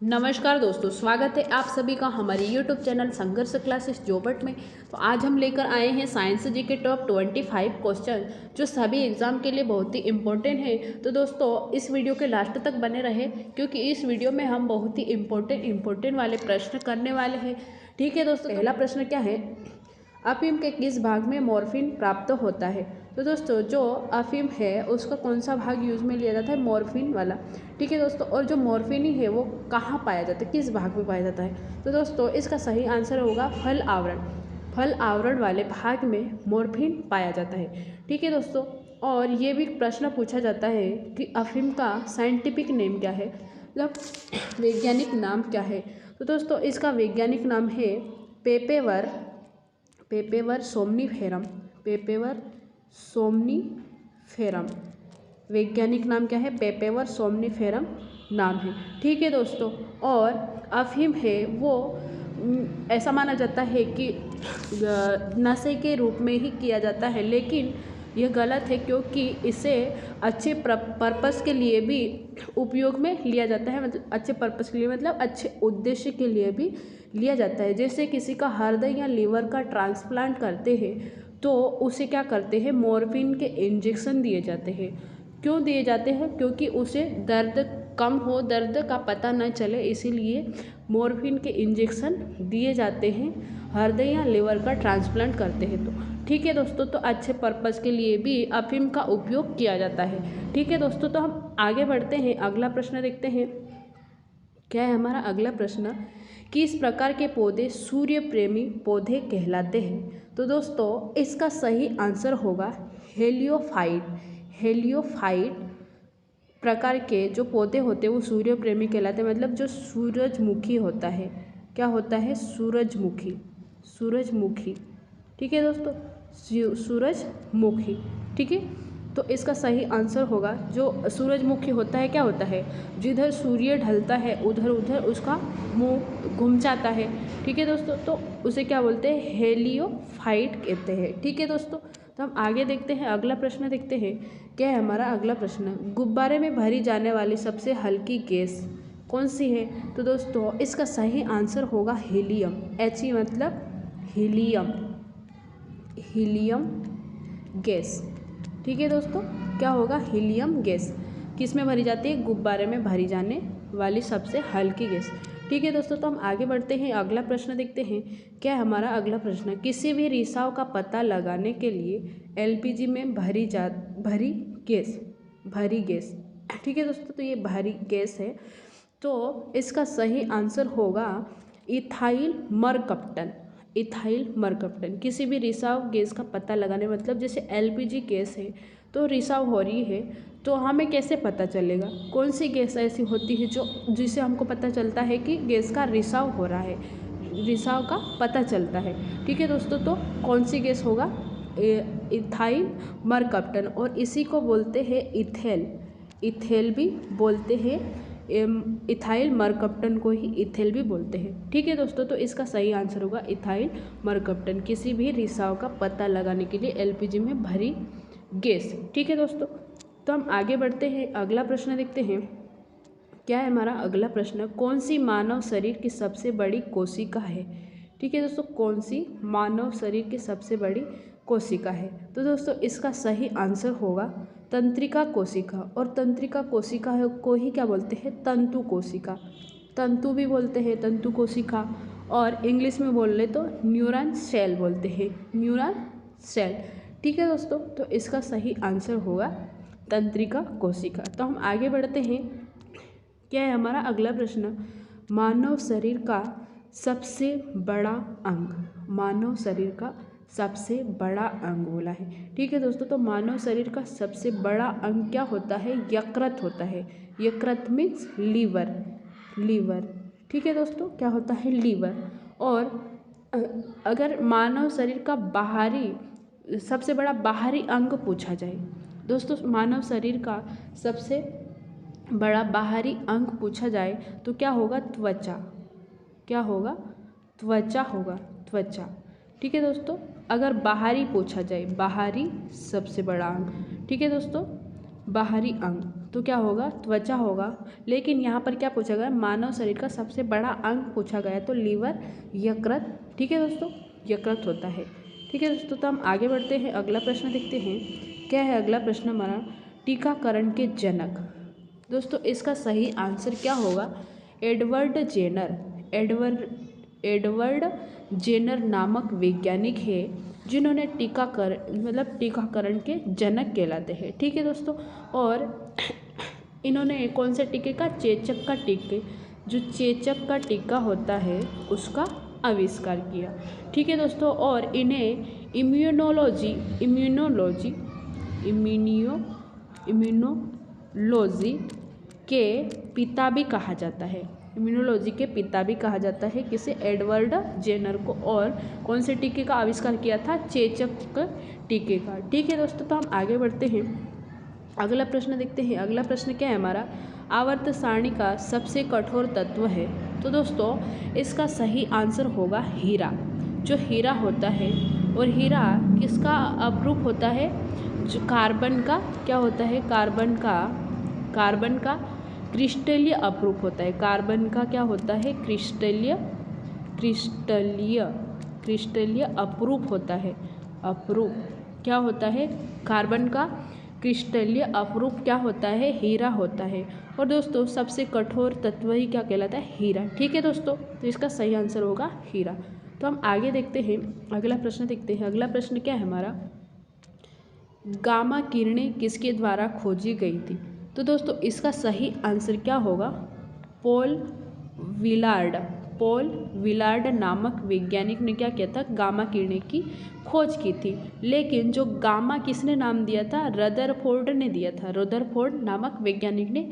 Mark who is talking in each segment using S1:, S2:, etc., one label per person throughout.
S1: नमस्कार दोस्तों, स्वागत है आप सभी का हमारे YouTube चैनल संघर्ष क्लासेस जोबट में। तो आज हम लेकर आए हैं साइंस जी के टॉप 25 क्वेश्चन जो सभी एग्जाम के लिए बहुत ही इम्पोर्टेंट है। तो दोस्तों इस वीडियो के लास्ट तक बने रहे क्योंकि इस वीडियो में हम बहुत ही इम्पोर्टेंट वाले प्रश्न करने वाले हैं। ठीक है दोस्तों, पहला प्रश्न क्या है, अफीम के किस भाग में मॉर्फिन प्राप्त होता है। तो दोस्तों जो अफीम है उसका कौन सा भाग यूज में लिया जाता है, मॉर्फिन वाला। ठीक है दोस्तों, और जो मॉर्फिन ही है वो कहाँ पाया जाता है, किस भाग में पाया जाता है। तो दोस्तों इसका सही आंसर होगा फल आवरण। फल आवरण वाले भाग में मॉर्फिन पाया जाता है। ठीक है दोस्तों, और ये भी प्रश्न पूछा जाता है कि अफीम का साइंटिफिक नेम क्या है, मतलब वैज्ञानिक नाम क्या है। तो दोस्तों इसका वैज्ञानिक नाम है पेपेवर सोमनीफेरम। पेपेवर सोमनीफेरम वैज्ञानिक नाम क्या है, पेपेवर सोमनीफेरम नाम है। ठीक है दोस्तों, और अफीम है वो ऐसा माना जाता है कि नशे के रूप में ही किया जाता है, लेकिन यह गलत है क्योंकि इसे अच्छे पर्पस के लिए भी उपयोग में लिया जाता है। मतलब अच्छे पर्पस के लिए, मतलब अच्छे उद्देश्य के लिए भी लिया जाता है। जैसे किसी का हृदय या लीवर का ट्रांसप्लांट करते हैं तो उसे क्या करते हैं, मॉर्फिन के इंजेक्शन दिए जाते हैं। क्यों दिए जाते हैं, क्योंकि उसे दर्द कम हो, दर्द का पता न चले, इसीलिए मॉर्फिन के इंजेक्शन दिए जाते हैं हृदय या लिवर का ट्रांसप्लांट करते हैं। तो ठीक है दोस्तों, तो अच्छे पर्पस के लिए भी अफीम का उपयोग किया जाता है। ठीक है दोस्तों, तो हम आगे बढ़ते हैं, अगला प्रश्न देखते हैं। क्या है हमारा अगला प्रश्न, किस प्रकार के पौधे सूर्य प्रेमी पौधे कहलाते हैं। तो दोस्तों इसका सही आंसर होगा हेलियोफाइट। हेलियोफाइट प्रकार के जो पौधे होते हैं वो सूर्य प्रेमी कहलाते हैं। मतलब जो सूरजमुखी होता है, क्या होता है, सूरजमुखी। सूरजमुखी, ठीक है दोस्तों, सूरजमुखी। ठीक है, तो इसका सही आंसर होगा जो सूरजमुखी होता है, क्या होता है, जिधर सूर्य ढलता है उधर उधर उसका मुंह घूम जाता है। ठीक है दोस्तों, तो उसे क्या बोलते हैं, हेलियोफाइट कहते हैं। ठीक है दोस्तों, तो हम आगे देखते हैं, अगला प्रश्न देखते हैं। क्या है हमारा अगला प्रश्न, गुब्बारे में भरी जाने वाली सबसे हल्की गैस कौन सी है। तो दोस्तों इसका सही आंसर होगा हीलियम। He मतलब हीलियम, हीलियम गैस। ठीक है दोस्तों, क्या होगा, हीलियम गैस किस में भरी जाती है, गुब्बारे में भरी जाने वाली सबसे हल्की गैस। ठीक है दोस्तों, तो हम आगे बढ़ते हैं, अगला प्रश्न देखते हैं। क्या है हमारा अगला प्रश्न, किसी भी रिसाव का पता लगाने के लिए एलपीजी में भरी गैस। ठीक है दोस्तों, तो ये भरी गैस है, तो इसका सही आंसर होगा इथाइल मरकप्टन। इथाइल मरकप्टन किसी भी रिसाव गैस का पता लगाने, मतलब जैसे एलपीजी गैस है तो रिसाव हो रही है, तो हमें कैसे पता चलेगा, कौन सी गैस ऐसी होती है जो जिससे हमको पता चलता है कि गैस का रिसाव हो रहा है, रिसाव का पता चलता है। ठीक है दोस्तों, तो कौन सी गैस होगा, इथाइल मरकप्टन, और इसी को बोलते हैं इथेल। इथेल भी बोलते हैं, इथाइल मरकप्टन को ही इथेल भी बोलते हैं। ठीक है दोस्तों, तो इसका सही आंसर होगा इथाइल मरकप्टन, किसी भी रिसाव का पता लगाने के लिए एलपीजी में भरी गैस। ठीक है दोस्तों, तो हम आगे बढ़ते हैं, अगला प्रश्न देखते हैं। क्या है हमारा अगला प्रश्न, कौन सी मानव शरीर की सबसे बड़ी कोशिका है। ठीक है दोस्तों, कौन सी मानव शरीर की सबसे बड़ी कोशिका है। तो दोस्तों इसका सही आंसर होगा तंत्रिका कोशिका, और तंत्रिका कोशिका को ही क्या बोलते हैं, तंतु कोशिका। तंतु भी बोलते हैं, तंतु कोशिका, और इंग्लिश में बोल ले तो न्यूरॉन सेल बोलते हैं, न्यूरॉन सेल। ठीक है दोस्तों, तो इसका सही आंसर होगा तंत्रिका कोशिका। तो हम आगे बढ़ते हैं। क्या है हमारा अगला प्रश्न, मानव शरीर का सबसे बड़ा अंग। मानव शरीर का सबसे बड़ा अंग बोला है। ठीक है दोस्तों, तो मानव शरीर का सबसे बड़ा अंग क्या होता है, यकृत होता है। यकृत मीन्स लीवर, लीवर। ठीक है दोस्तों, क्या होता है, लीवर। और अगर मानव शरीर का सबसे बड़ा बाहरी अंग पूछा जाए, दोस्तों मानव शरीर का सबसे बड़ा बाहरी अंग पूछा जाए तो क्या होगा, त्वचा। क्या होगा, त्वचा होगा, त्वचा। ठीक है दोस्तों, अगर बाहरी पूछा जाए, बाहरी सबसे बड़ा अंग। ठीक है दोस्तों, बाहरी अंग तो क्या होगा, त्वचा होगा। लेकिन यहाँ पर क्या पूछा गया, मानव शरीर का सबसे बड़ा अंग पूछा गया, तो लीवर, यकृत। ठीक है दोस्तों, यकृत होता है। ठीक है दोस्तों, तो हम आगे बढ़ते हैं, अगला प्रश्न देखते हैं। क्या है अगला प्रश्न हमारा, टीकाकरण के जनक। दोस्तों इसका सही आंसर क्या होगा, एडवर्ड जेनर। एडवर्ड जेनर नामक वैज्ञानिक है जिन्होंने टीकाकरण के जनक कहलाते हैं। ठीक है दोस्तों, और इन्होंने कौन से टीके का, चेचक का टीके, जो चेचक का टीका होता है उसका आविष्कार किया। ठीक है दोस्तों, और इन्हें इम्यूनोलॉजी के पिता भी कहा जाता है। इम्यूनोलॉजी के पिता भी कहा जाता है किसे, एडवर्ड जेनर को। और कौन से टीके का आविष्कार किया था, चेचक टीके का। ठीक है दोस्तों, तो हम आगे बढ़ते हैं, अगला प्रश्न देखते हैं। अगला प्रश्न क्या है हमारा, आवर्त सारणी का सबसे कठोर तत्व है। तो दोस्तों इसका सही आंसर होगा हीरा। जो हीरा होता है, और हीरा किसका अपरूप होता है, जो कार्बन का क्या होता है, कार्बन का क्रिस्टलीय अपरूप होता है। कार्बन का क्या होता है, क्रिस्टलीय अपरूप होता है। अपरूप क्या होता है, कार्बन का क्रिस्टलीय अपरूप क्या होता है, हीरा होता है। और दोस्तों सबसे कठोर तत्व ही क्या कहलाता है, हीरा। ठीक है दोस्तों, तो इसका सही आंसर होगा हीरा। तो हम आगे देखते हैं, अगला प्रश्न देखते हैं। अगला प्रश्न क्या है हमारा, गामा किरणें किसके द्वारा खोजी गई थी। तो दोस्तों इसका सही आंसर क्या होगा, पॉल विलार्ड नामक वैज्ञानिक ने क्या किया था, गामा किरणें की खोज की थी। लेकिन जो गामा किसने नाम दिया था, रदरफोर्ड ने दिया था। रदरफोर्ड नामक वैज्ञानिक ने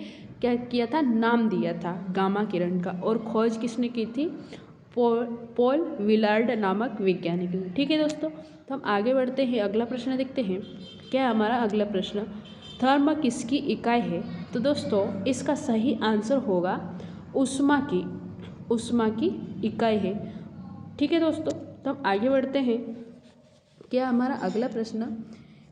S1: क्या किया था, नाम दिया था गामा किरण का। और खोज किसने की थी, पॉल विलार्ड नामक वैज्ञानिक ने। ठीक है दोस्तों, तो हम आगे बढ़ते हैं, अगला प्रश्न देखते हैं। क्या है हमारा अगला प्रश्न, थर्म किसकी इकाई है। तो दोस्तों इसका सही आंसर होगा उष्मा की इकाई है। ठीक है दोस्तों, तो हम आगे बढ़ते हैं। क्या हमारा अगला प्रश्न,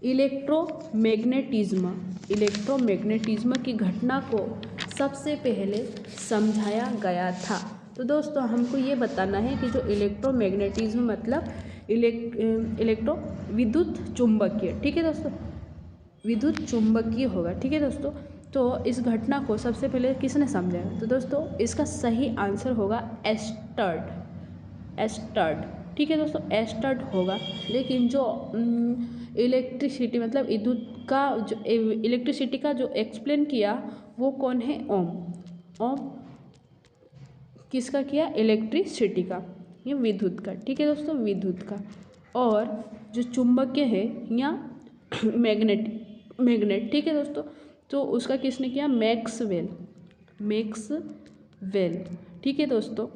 S1: इलेक्ट्रोमैग्नेटिज्म की घटना को सबसे पहले समझाया गया था। तो दोस्तों हमको ये बताना है कि जो इलेक्ट्रोमैग्नेटिज्म मतलब विद्युत चुंबकीय, ठीक है दोस्तों, विद्युत चुंबकीय होगा। ठीक है दोस्तों, तो इस घटना को सबसे पहले किसने समझाया। तो दोस्तों इसका सही आंसर होगा एस्टर्ड। ठीक है दोस्तों, एस्टर्ड होगा। लेकिन जो इलेक्ट्रिसिटी मतलब इलेक्ट्रिसिटी का जो एक्सप्लेन किया वो कौन है, ओम किसका किया, इलेक्ट्रिसिटी का, ये विद्युत का। ठीक है दोस्तों, विद्युत का। और जो चुंबकीय है या मैग्नेट, ठीक है दोस्तों, तो उसका किसने किया, मैक्सवेल। ठीक है दोस्तों,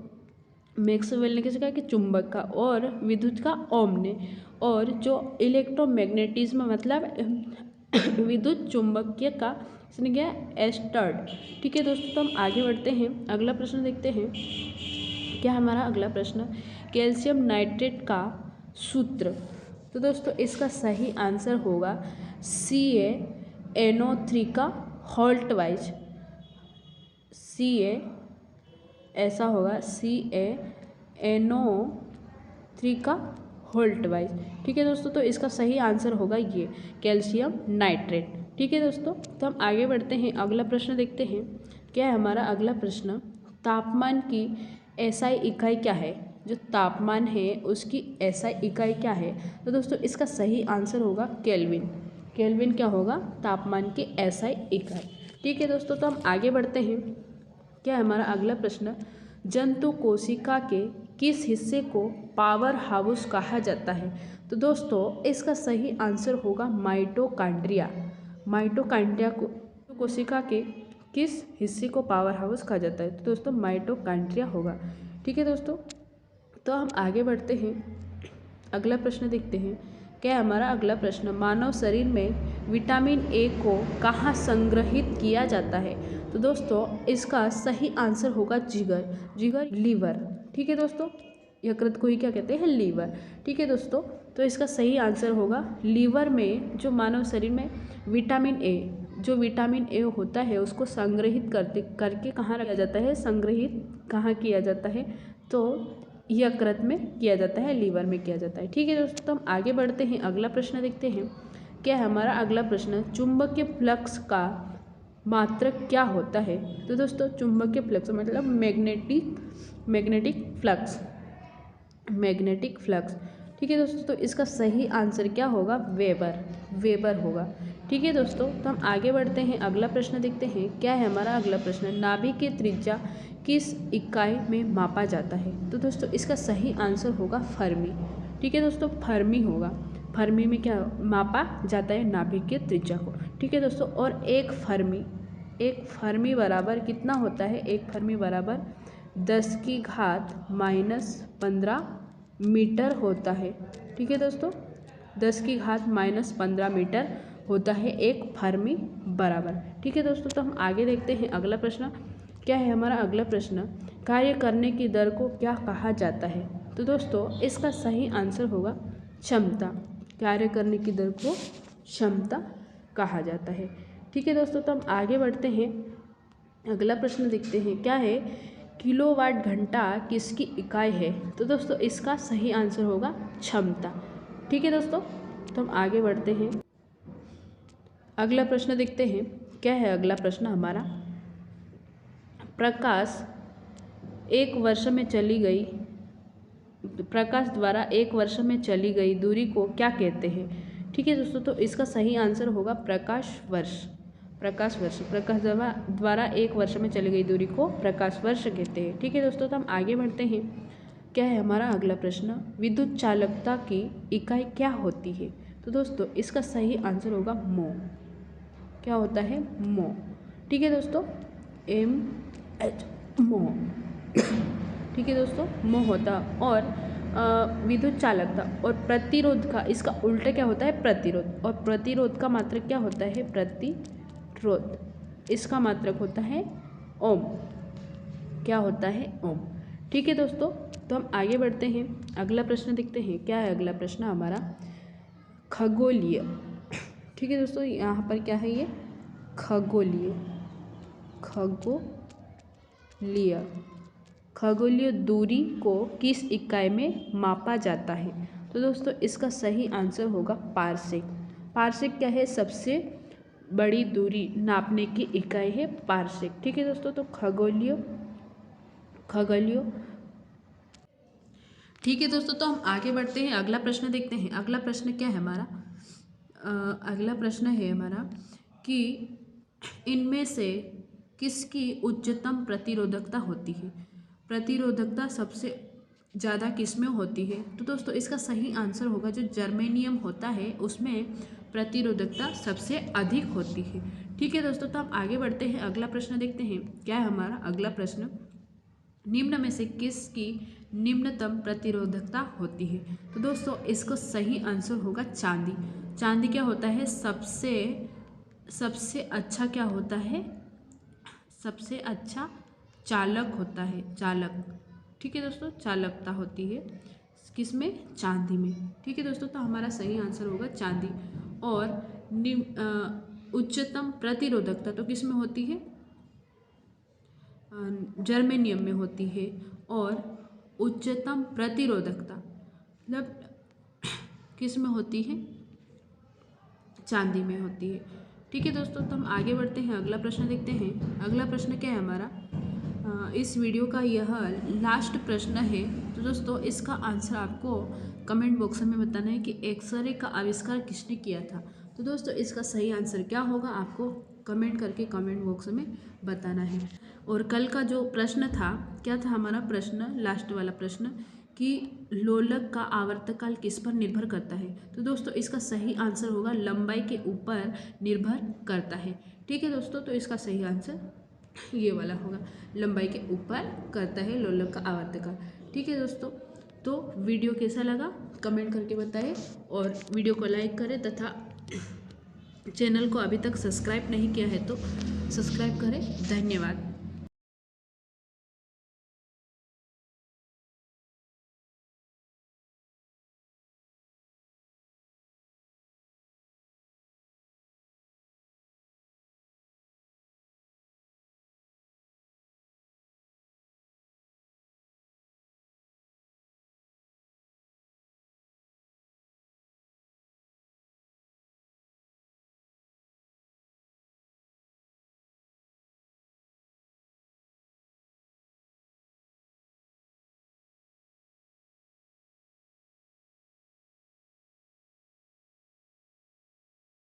S1: मैक्सवेल ने किसने कहा कि चुंबक का, और विद्युत का ओम ने। और जो इलेक्ट्रोमैग्नेटिज्म मतलब विद्युत चुंबकीय का किसने किया, एस्टर्ड। ठीक है दोस्तों, तो हम आगे बढ़ते हैं, अगला प्रश्न देखते हैं। क्या हमारा अगला प्रश्न, कैल्शियम नाइट्रेट का सूत्र। तो दोस्तों इसका सही आंसर होगा CaNO3 का होल्ट वाइज। ऐसा होगा CaNO3 का होल्ट वाइज। ठीक है दोस्तों, तो इसका सही आंसर होगा ये कैल्शियम नाइट्रेट। ठीक है दोस्तों, तो हम आगे बढ़ते हैं, अगला प्रश्न देखते हैं। क्या है हमारा अगला प्रश्न, तापमान की SI इकाई क्या है। जो तापमान है उसकी SI इकाई क्या है। तो दोस्तों इसका सही आंसर होगा केल्विन क्या होगा, तापमान की SI इकाई। ठीक है दोस्तों, तो हम आगे बढ़ते हैं। क्या है हमारा अगला प्रश्न, जंतु कोशिका के किस हिस्से को पावर हाउस कहा जाता है। तो दोस्तों इसका सही आंसर होगा माइटोकॉन्ड्रिया को कोशिका के किस हिस्से को पावर हाउस कहा जाता है। तो दोस्तों माइटोकॉन्ड्रिया होगा। ठीक है दोस्तों, तो हम आगे बढ़ते हैं, अगला प्रश्न देखते हैं। क्या है हमारा अगला प्रश्न, मानव शरीर में विटामिन A को कहाँ संग्रहित किया जाता है। तो दोस्तों इसका सही आंसर होगा जिगर लीवर। ठीक है दोस्तों, यकृत को ही क्या कहते हैं, लीवर। ठीक है दोस्तों, तो इसका सही आंसर होगा लीवर में, जो मानव शरीर में विटामिन A जो विटामिन ए होता है उसको संग्रहित करके कहाँ रखा जाता है, संग्रहित कहाँ किया जाता है, तो यकृत में किया जाता है, लीवर में किया जाता है। ठीक है दोस्तों, तो हम आगे बढ़ते हैं, अगला प्रश्न देखते हैं। क्या है हमारा अगला प्रश्न, चुंबकीय फ्लक्स का मात्रक क्या होता है। तो दोस्तों चुंबकीय फ्लक्स मतलब मैग्नेटिक फ्लक्स। ठीक है दोस्तों, तो इसका सही आंसर क्या होगा, वेबर होगा। ठीक है दोस्तों, तो हम आगे बढ़ते हैं, अगला प्रश्न देखते हैं। क्या है हमारा अगला प्रश्न, नाभिक की त्रिज्या किस इकाई में मापा जाता है। तो दोस्तों इसका सही आंसर होगा फर्मी। ठीक है दोस्तों, फर्मी होगा। फर्मी में क्या मापा जाता है, नाभिक की त्रिज्या को। ठीक है दोस्तों, और एक फर्मी बराबर कितना होता है, एक फर्मी बराबर 10⁻⁻15 मीटर होता है। ठीक है दोस्तों, 10⁻⁻15 मीटर होता है एक फर्मी बराबर। ठीक है दोस्तों, तो हम आगे देखते हैं अगला प्रश्न। क्या है हमारा अगला प्रश्न, कार्य करने की दर को क्या कहा जाता है। तो दोस्तों इसका सही आंसर होगा क्षमता। कार्य करने की दर को क्षमता कहा जाता है। ठीक है दोस्तों, तो हम आगे बढ़ते हैं, अगला प्रश्न देखते हैं। क्या है, किलोवाट घंटा किसकी इकाई है। तो दोस्तों इसका सही आंसर होगा क्षमता। ठीक है दोस्तों, तो हम आगे बढ़ते हैं, अगला प्रश्न देखते हैं। क्या है अगला प्रश्न हमारा, प्रकाश द्वारा एक वर्ष में चली गई दूरी को क्या कहते हैं। ठीक है दोस्तों, तो इसका सही आंसर होगा प्रकाश वर्ष। प्रकाश द्वारा एक वर्ष में चली गई दूरी को प्रकाश वर्ष कहते हैं। ठीक है दोस्तों, तो हम आगे बढ़ते हैं। क्या है हमारा अगला प्रश्न, विद्युत चालकता की इकाई क्या होती है। तो दोस्तों इसका सही आंसर होगा मो। क्या होता है, मो। ठीक है दोस्तों, mH, मो। ठीक है दोस्तों, मो होता। और विद्युत चालकता और प्रतिरोध का इसका उल्टा क्या होता है, प्रतिरोध। और प्रतिरोध का मात्रक क्या होता है, प्रतिरोध। इसका मात्रक होता है ओम। क्या होता है, ओम। ठीक है दोस्तों, तो हम आगे बढ़ते हैं, अगला प्रश्न देखते हैं। क्या है अगला प्रश्न हमारा, खगोलीय। ठीक है दोस्तों, यहाँ पर क्या है, ये खगोलीय दूरी को किस इकाई में मापा जाता है। तो दोस्तों इसका सही आंसर होगा पारसेक। पारसेक क्या है, सबसे बड़ी दूरी नापने की इकाई है पारसेक। ठीक है दोस्तों, तो खगोलीय। ठीक है दोस्तों, तो हम आगे बढ़ते हैं, अगला प्रश्न देखते हैं। अगला प्रश्न क्या है हमारा, अगला प्रश्न है हमारा कि इनमें से किसकी उच्चतम प्रतिरोधकता होती है। प्रतिरोधकता सबसे ज़्यादा किस में होती है। तो दोस्तों इसका सही आंसर होगा जो जर्मेनियम होता है उसमें प्रतिरोधकता सबसे अधिक होती है। ठीक है दोस्तों, तो हम आगे बढ़ते हैं, अगला प्रश्न देखते हैं। क्या है हमारा अगला प्रश्न, निम्न में से किसकी निम्नतम प्रतिरोधकता होती है। तो दोस्तों इसका सही आंसर होगा चांदी। चांदी क्या होता है, सबसे अच्छा क्या होता है, सबसे अच्छा चालक होता है, चालक। ठीक है दोस्तों, चालकता होती है किसमें, चांदी में। ठीक है दोस्तों, तो हमारा सही आंसर होगा चांदी। और उच्चतम प्रतिरोधकता तो किस में होती है, जर्मेनियम में होती है। और उच्चतम प्रतिरोधकता मतलब किस में होती है, चांदी में होती है। ठीक है दोस्तों, तो हम आगे बढ़ते हैं, अगला प्रश्न देखते हैं। अगला प्रश्न क्या है हमारा, इस वीडियो का यह लास्ट प्रश्न है। तो दोस्तों इसका आंसर आपको कमेंट बॉक्स में बताना है कि एक्सरे का आविष्कार किसने किया था। तो दोस्तों इसका सही आंसर क्या होगा आपको कमेंट करके कमेंट बॉक्स में बताना है। और कल का जो प्रश्न था, क्या था हमारा प्रश्न, लास्ट वाला प्रश्न, कि लोलक का आवर्तकाल किस पर निर्भर करता है। तो दोस्तों इसका सही आंसर होगा लंबाई के ऊपर निर्भर करता है। ठीक है दोस्तों, तो इसका सही आंसर ये वाला होगा, लंबाई के ऊपर करता है लोलक का आवर्तकाल। ठीक है दोस्तों, तो वीडियो कैसा लगा कमेंट करके बताएं और वीडियो को लाइक करें तथा चैनल को अभी तक सब्सक्राइब नहीं किया है तो सब्सक्राइब करें। धन्यवाद।